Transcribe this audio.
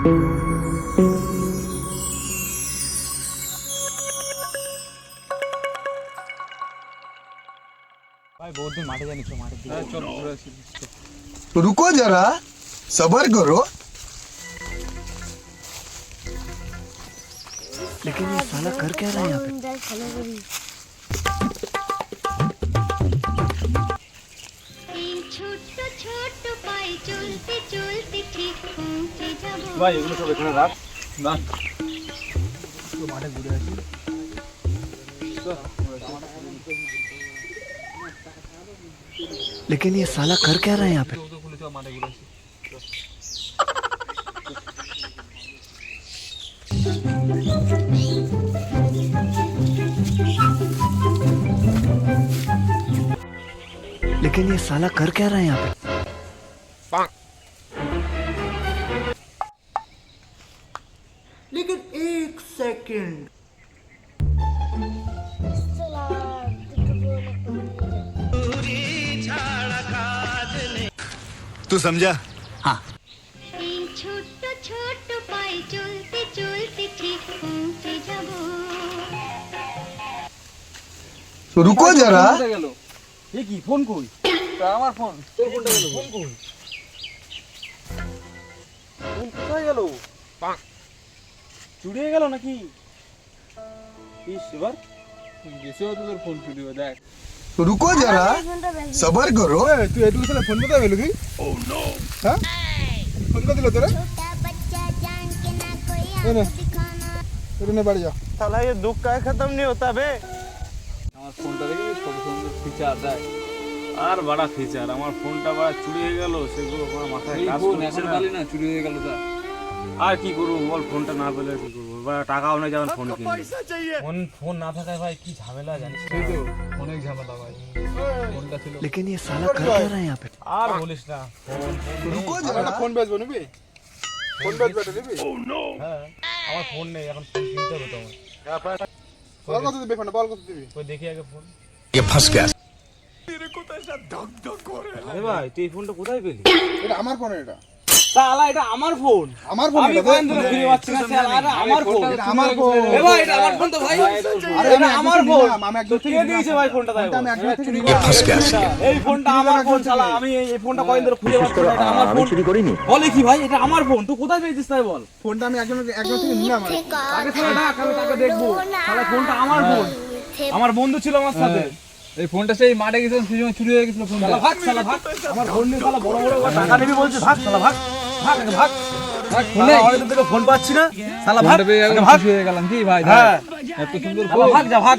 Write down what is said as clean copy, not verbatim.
भाई बहुत दिन मारे जानी मारे चल तो रुको जरा सबर करो। लेकिन ये साला कर क्या रहा है यहाँ पे? ভাই এগুলো সব এখানে রাখ না তো মাঠে ঘুরে আসি। लेकिन ये साला कर क्या रहा है यहाँ पे? माठे घुरे আসি। लेकिन ये साला कर क्या रहा है यहाँ पे? लेकिन एक सेकंड तू समझा? हाँ। ছোট ছোট পায়ে চলতে চলতে ঠিক পৌঁছে যাব। तो रुको जरा। গেল এ কি ফোন কই তা আমার ফোন তোর ফোনটা গেল ফোন কই ফোন কোথায় গেল চুরি হয়ে গেল নাকি ইস এবার গেছে তো তোর ফোন চুরি হয়ে দেখ तो रुको जरा सबर करो। তুই এটুকু সালা ফোন কোথায় পেলো কি? ও নো হ্যাঁ ফোন কত দিল তোরে? বাড়ি যা। साला ये दुख का खत्म नहीं होता बे। আমার ফোনটা দেখে কত সুন্দর ফিচার দেয় আর বড় ফিচার আমার ফোনটা বড় চুরি হয়ে গেল সেগুলো আমার মাথায় কাজ করছে না চুরি হয়ে গেল তা আর কি করব বল ফোনটা না পেলে কি করব বড় টাকাও না যেমন ফোন কিনবো ফোন না থাকায় ভাই কি ঝামেলা জানিস তুই তো অনেক ঝামেলা ভাই ফোনটা ছিল लेकिन ये साला कर क्या रहा है यहाँ पे? আর বলিস না तो रुको একটা जरा। ফোন বেচবো নিবি? ফোন বেচবে এটা নিবি? হ্যাঁ আমার ফোন নেই এখন ফোন কিনতে হবে তো আমার হ্যাঁ বল কত দিবি ফোনটা বল কত দিবি? ওই দেখি আগে ফোন ये फंस गया। আরে ভাই তুই এই ফোনটা কোথায় পেলি এটা আমার ফোন এটা। শালা এটা আমার ফোন আমার ফোন আমি এটা। কোন ধরে ফিরে পাচ্ছি না শালা আরে আমার ফোন এটা আমার ফোন। এ ভাই এটা আমার ফোন তো ভাই আরে এটা আমার ফোন আমি একদম থেকে কে দিয়েছে ভাই ফোনটা তাই আমি একদম থেকে ये फंस गया। এই ফোনটা আমার ফোন শালা আমি এই ফোনটা কয়েন ধরে খুঁজে পাচ্ছি না এটা আমার ফোন চুরি করিনি বলে কি ভাই এটা আমার ফোন তুই কোথায় পেয়েছিস তাই বল ফোনটা আমি একজন থেকে নিলাম। আগে শালা ডাক আমি তাকে দেখবো শালা ফোনটা আমার ফোন আমার বন্ধু ছিল আমার সাথে এই ফোনটা সেই মাঠে গেছিলাম সেই সময় চুরি হয়ে গেছিল ফোনটা শালা ভাগ আমার ফোন নিয়ে শালা বড় বড় টাকা নিবি বলছিস ভাগ শালা ভাগ ভাগ ভাগ ফোনে হয়তো তোকে ফোন পাচ্ছি না শালা ভাগ ভাগ হয়ে গেলাম কি ভাই এত সুন্দর ভাগ যা ভাগ